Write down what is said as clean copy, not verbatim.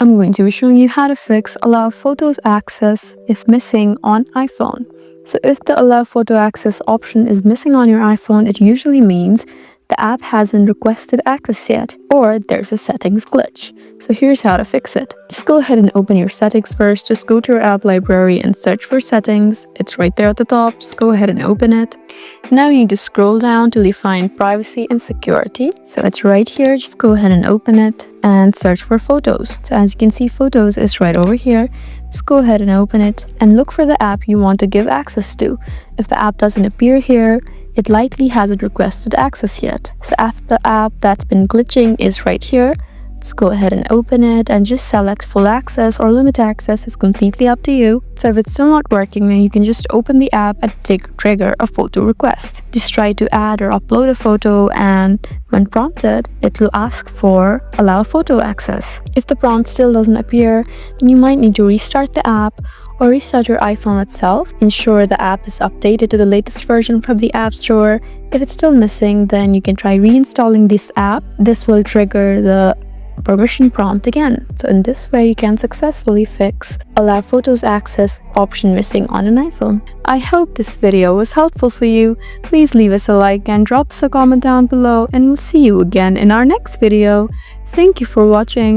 I'm going to be showing you how to fix allow photos access if missing on iPhone. So if the allow photo access option is missing on your iPhone, it usually means the app hasn't requested access yet, or there's a settings glitch. So here's how to fix it. Just go ahead and open your settings first. Just go to your app library and search for settings. It's right there at the top. Just go ahead and open it. Now you need to scroll down till you find privacy and security. So it's right here. Just go ahead and open it and search for photos. So as you can see, photos is right over here. Just go ahead and open it and look for the app you want to give access to. If the app doesn't appear here, it likely hasn't requested access yet. So after the app that's been glitching is right here, let's go ahead and open it and just select full access or limit access. It's completely up to you. So if it's still not working, then you can just open the app and trigger a photo request. Just try to add or upload a photo, and when prompted, it will ask for allow photo access. If the prompt still doesn't appear, then you might need to restart the app or restart your iPhone itself. Ensure the app is updated to the latest version from the App Store. If it's still missing, then you can try reinstalling this app. This will trigger the permission prompt again. So in this way, you can successfully fix allow photos access option missing on an iPhone. I hope this video was helpful for you. Please leave us a like and drop us a comment down below, and we'll see you again in our next video. Thank you for watching.